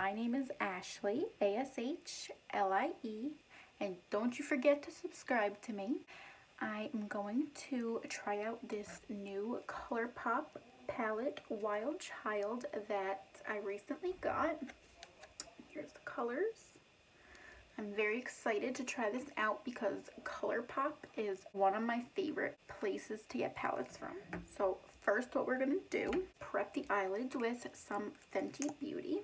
My name is Ashley, Ashlie, and don't you forget to subscribe to me. I am going to try out this new ColourPop palette, Wild Child, that I recently got. Here's the colors. I'm very excited to try this out because ColourPop is one of my favorite places to get palettes from. So first what we're going to do, prep the eyelids with some Fenty Beauty.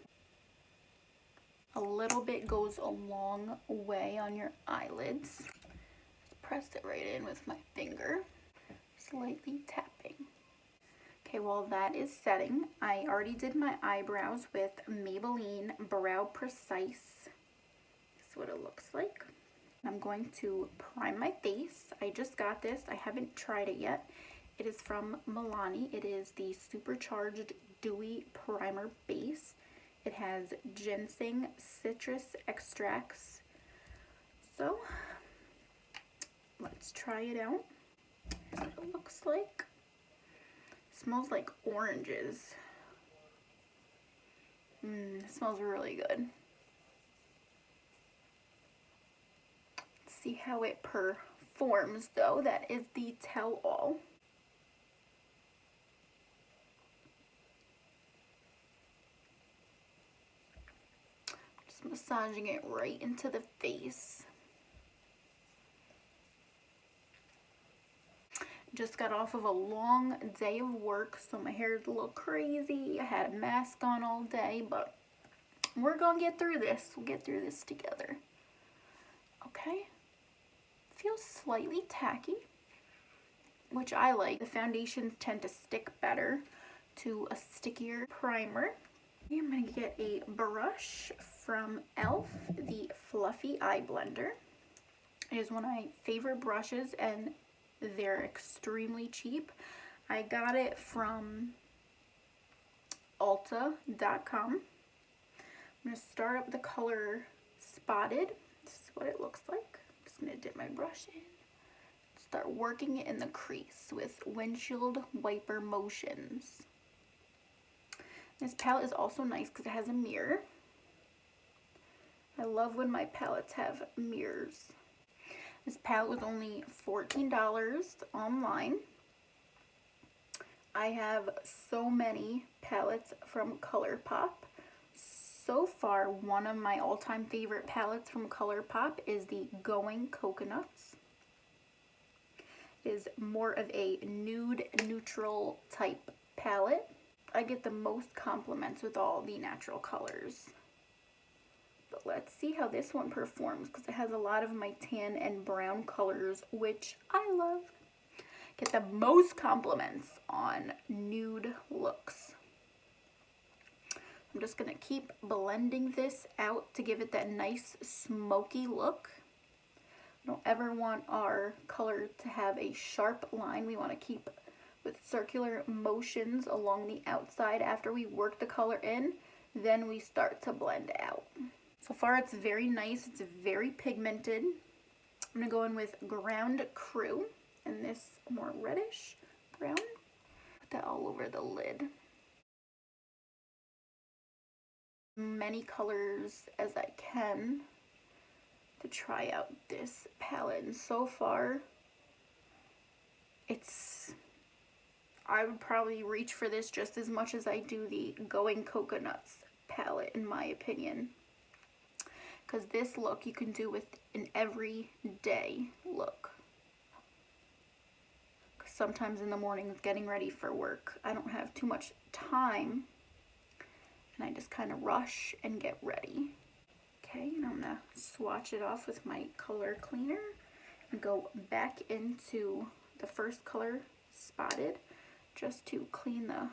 A little bit goes a long way on your eyelids. Just press it right in with my finger, slightly tapping. Okay, while that is setting, I already did my eyebrows with Maybelline Brow Precise. This is what it looks like. I'm going to prime my face. I just got this. I haven't tried it yet. It is from Milani. It is the Supercharged Dewy Primer Base. It has ginseng citrus extracts. So let's try it out. Here's what it looks like. It smells like oranges. It smells really good. Let's see how it performs though. That is the tell-all. Massaging it right into the face. Just got off of a long day of work, so my hair is a little crazy. I had a mask on all day, but we're gonna get through this. We'll get through this together. Okay. Feels slightly tacky, which I like. The foundations tend to stick better to a stickier primer. I'm going to get a brush from E.L.F, the Fluffy Eye Blender. It is one of my favorite brushes and they're extremely cheap. I got it from Ulta.com. I'm going to start up the color Spotted. This is what it looks like. I'm just going to dip my brush in. Start working it in the crease with windshield wiper motions. This palette is also nice because it has a mirror. I love when my palettes have mirrors. This palette was only $14 online. I have so many palettes from ColourPop. So far, one of my all-time favorite palettes from ColourPop is the Going Coconuts. It is more of a nude neutral type palette. I get the most compliments with all the natural colors. But let's see how this one performs because it has a lot of my tan and brown colors, which I love. Get the most compliments on nude looks. I'm just going to keep blending this out to give it that nice smoky look. We don't ever want our color to have a sharp line. We want to keep with circular motions along the outside. After we work the color in, then we start to blend out. So far it's very nice, it's very pigmented. I'm gonna go in with Ground Crew and this more reddish brown. Put that all over the lid. Many colors as I can to try out this palette, and so far I would probably reach for this just as much as I do the Going Coconuts palette, in my opinion. Because this look you can do with an everyday look. Because sometimes in the mornings getting ready for work, I don't have too much time. And I just kind of rush and get ready. Okay, and I'm going to swatch it off with my color cleaner. And go back into the first color, Spotted, just to clean the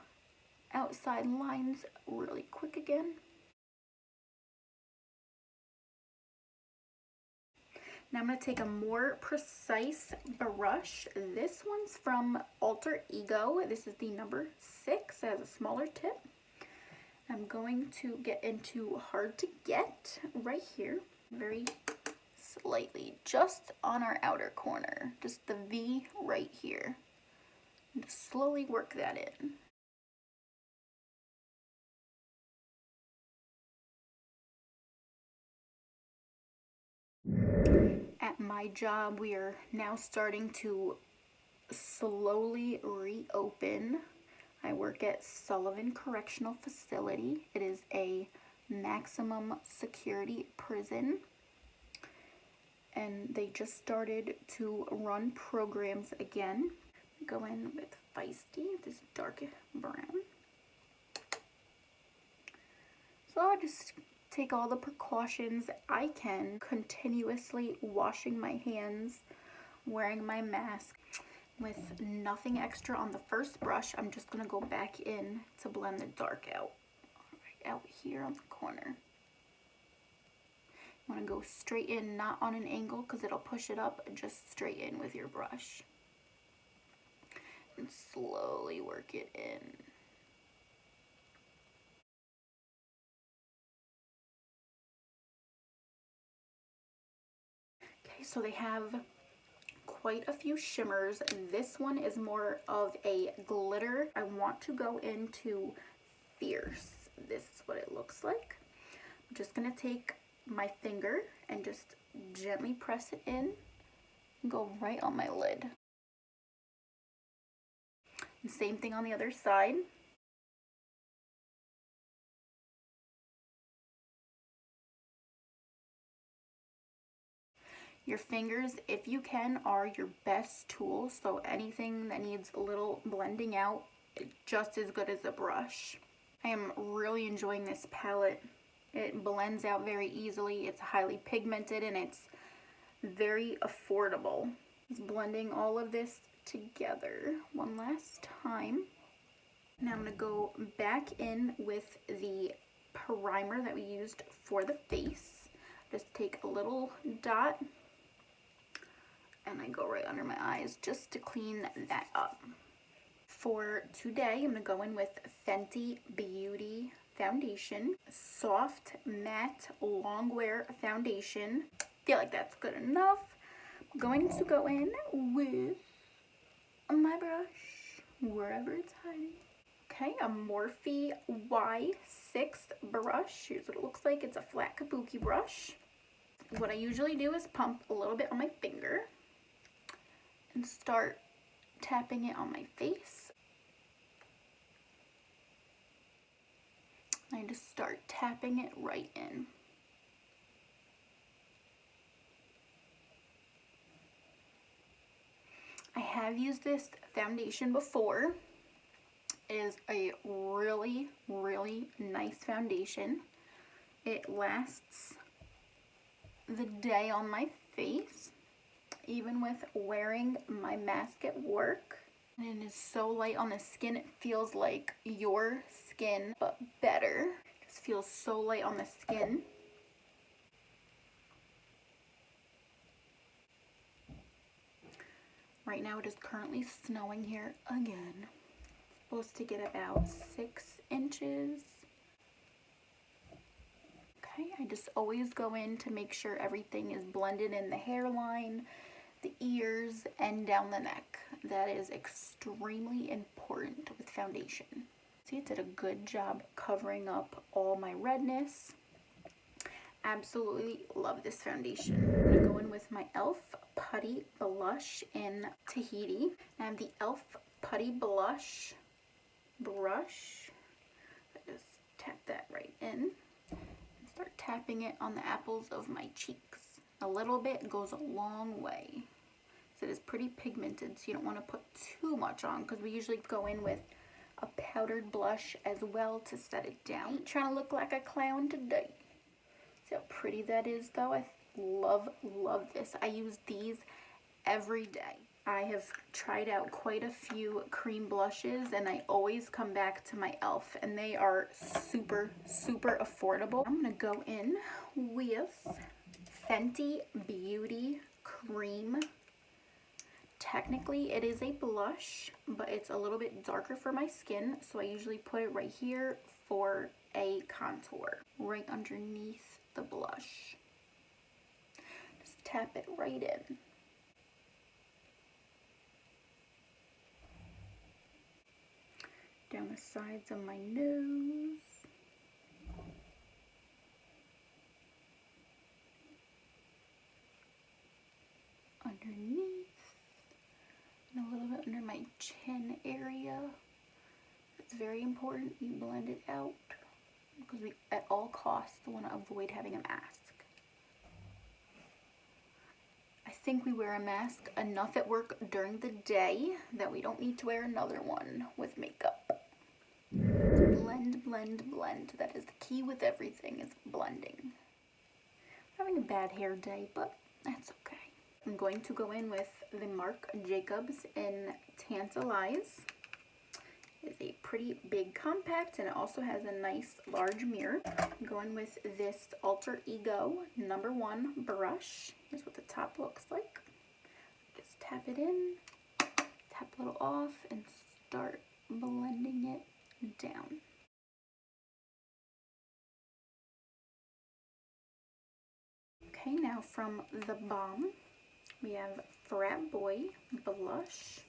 outside lines really quick again. Now I'm going to take a more precise brush. This one's from Alter Ego. This is the number 6. It has a smaller tip. I'm going to get into Hard to Get right here. Very slightly, just on our outer corner. Just the V right here. And just slowly work that in. At my job, we are now starting to slowly reopen. I work at Sullivan Correctional Facility. It is a maximum security prison, and they just started to run programs again. Go in with Feisty, this dark brown. So I'll just take all the precautions I can, continuously washing my hands, wearing my mask. With nothing extra on the first brush, I'm just gonna go back in to blend the dark out. Right out here on the corner. You wanna go straight in, not on an angle because it'll push it up, just straight in with your brush. And slowly work it in. Okay, so they have quite a few shimmers. This one is more of a glitter. I want to go into Fierce. This is what it looks like. I'm just gonna take my finger and just gently press it in and go right on my lid. And same thing on the other side. Your fingers, if you can, are your best tool, so anything that needs a little blending out, just as good as a brush. I am really enjoying this palette. It blends out very easily, it's highly pigmented, and it's very affordable. Just blending all of this together one last time. Now I'm going to go back in with the primer that we used for the face. Just take a little dot and I go right under my eyes just to clean that up. For today, I'm going to go in with Fenty Beauty Foundation. Soft, matte, long wear foundation. Feel like that's good enough. I'm going to go in with my brush, wherever it's hiding. Okay, a Morphe Y6 brush. Here's what it looks like. It's a flat kabuki brush. What I usually do is pump a little bit on my finger and start tapping it on my face. I just start tapping it right in. I have used this foundation before. It is a really, really nice foundation. It lasts the day on my face, even with wearing my mask at work. And it is so light on the skin, it feels like your skin, but better. It just feels so light on the skin. Right now it is currently snowing here again. It's supposed to get about 6 inches. Okay, I just always go in to make sure everything is blended in the hairline, the ears, and down the neck. That is extremely important with foundation. See, it did a good job covering up all my redness. Absolutely love this foundation. I'm gonna go in with my E.L.F. Putty Blush in Tahiti. I have the E.L.F. Putty Blush brush. I just tap that right in and start tapping it on the apples of my cheeks. A little bit goes a long way. So it is pretty pigmented, so you don't want to put too much on because we usually go in with a powdered blush as well to set it down. I ain't trying to look like a clown today. See how pretty that is though? I love this. I use these every day. I have tried out quite a few cream blushes and I always come back to my E.L.F. and they are super, super affordable. I'm gonna go in with Fenty Beauty Cream. Technically it is a blush, but it's a little bit darker for my skin, so I usually put it right here for a contour, right underneath the blush. Just tap it right in. Down the sides of my nose. underneath, and a little bit under my chin area. It's very important you blend it out because we, at all costs, want to avoid having a mask. I think we wear a mask enough at work during the day that we don't need to wear another one with makeup. Blend, blend, blend. That is the key with everything, is blending. I'm having a bad hair day, but that's okay. I'm going to go in with the Marc Jacobs in Tantalize. It's a pretty big compact, and it also has a nice large mirror. I'm going with this Alter Ego #1 brush. Here's what the top looks like. Just tap it in, tap a little off, and start blending it down. Okay, now from the Balm, we have Frat Boy Blush.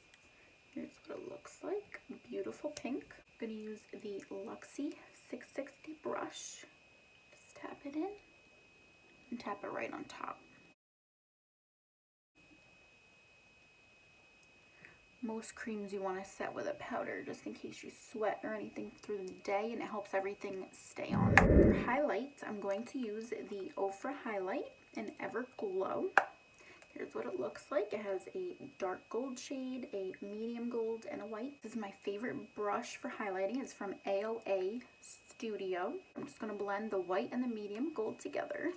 Here's what it looks like. Beautiful pink. I'm going to use the Luxie 660 brush. Just tap it in and tap it right on top. Most creams you want to set with a powder just in case you sweat or anything through the day, and it helps everything stay on. For highlights, I'm going to use the Ofra Highlight in Everglow. Here's what it looks like. It has a dark gold shade, a medium gold, and a white. This is my favorite brush for highlighting. It's from AOA Studio. I'm just going to blend the white and the medium gold together.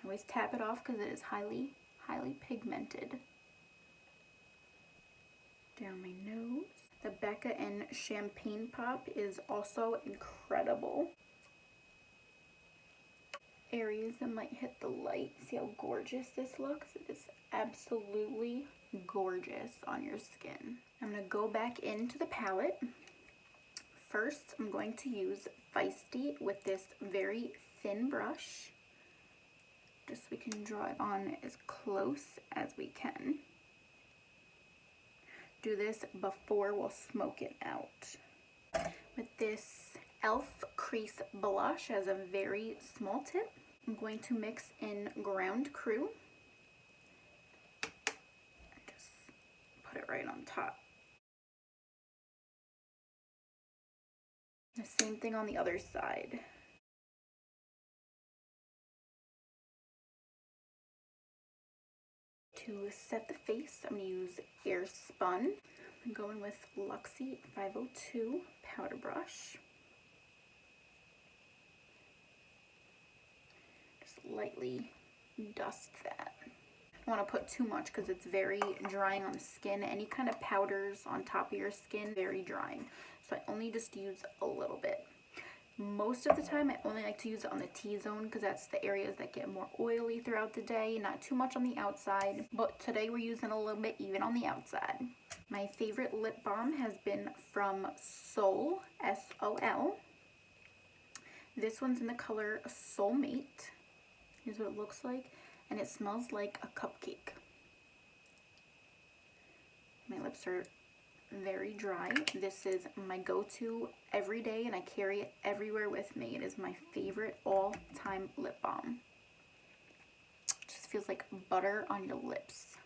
Always tap it off because it is highly, highly pigmented. Down my nose. The Becca in Champagne Pop is also incredible. Areas that might hit the light. See how gorgeous this looks? It is absolutely gorgeous on your skin. I'm going to go back into the palette. First, I'm going to use Feisty with this very thin brush. Just so we can draw it on as close as we can. Do this before we'll smoke it out. With this E.L.F. crease blush as a very small tip, I'm going to mix in Ground Crew. Just put it right on top. The same thing on the other side. To set the face, I'm going to use Air Spun. I'm going with Luxie 502 powder brush. Lightly dust that. I don't want to put too much because it's very drying on the skin. Any kind of powders on top of your skin, very drying. So I only just use a little bit. Most of the time I only like to use it on the T-zone because that's the areas that get more oily throughout the day. Not too much on the outside, but today we're using a little bit even on the outside. My favorite lip balm has been from Sol, S-O-L. This one's in the color Soulmate. Here's what it looks like, and it smells like a cupcake. My lips are very dry. This is my go-to every day, and I carry it everywhere with me. It is my favorite all-time lip balm. It just feels like butter on your lips.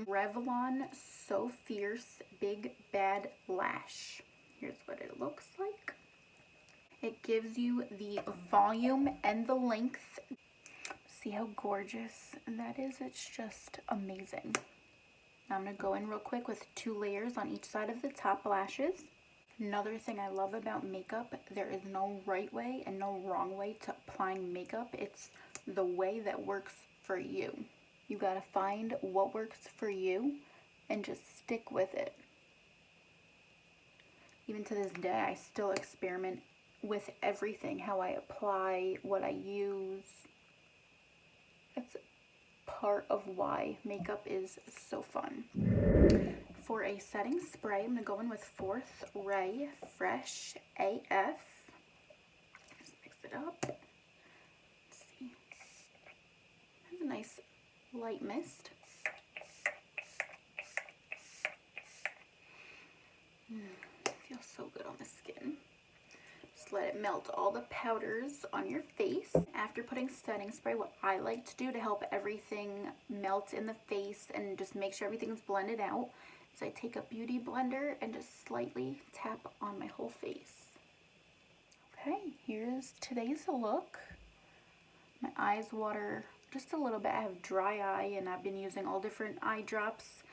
Revlon So Fierce Big Bad Lash. Here's what it looks like. It gives you the volume and the length. See how gorgeous that is? It's just amazing. Now I'm going to go in real quick with 2 layers on each side of the top lashes. Another thing I love about makeup, there is no right way and no wrong way to applying makeup. It's the way that works for you. You got to find what works for you and just stick with it. Even to this day, I still experiment with everything, how I apply, what I use. That's part of why makeup is so fun. For a setting spray, I'm going to go in with 4th Ray Fresh AF. Just mix it up. Let's see. Has a nice light mist. It feels so good on the skin. Just let it melt all the powders on your face. after putting setting spray, what I like to do to help everything melt in the face and just make sure everything's blended out is I take a beauty blender and just slightly tap on my whole face. Okay, here's today's look. My eyes water just a little bit. I have dry eye and I've been using all different eye drops,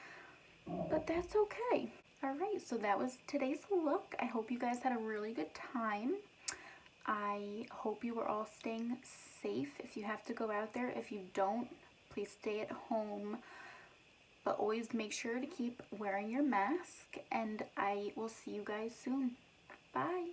but that's okay. Alright, so that was today's look. I hope you guys had a really good time. I hope you are all staying safe if you have to go out there. If you don't, please stay at home. But always make sure to keep wearing your mask, and I will see you guys soon. Bye.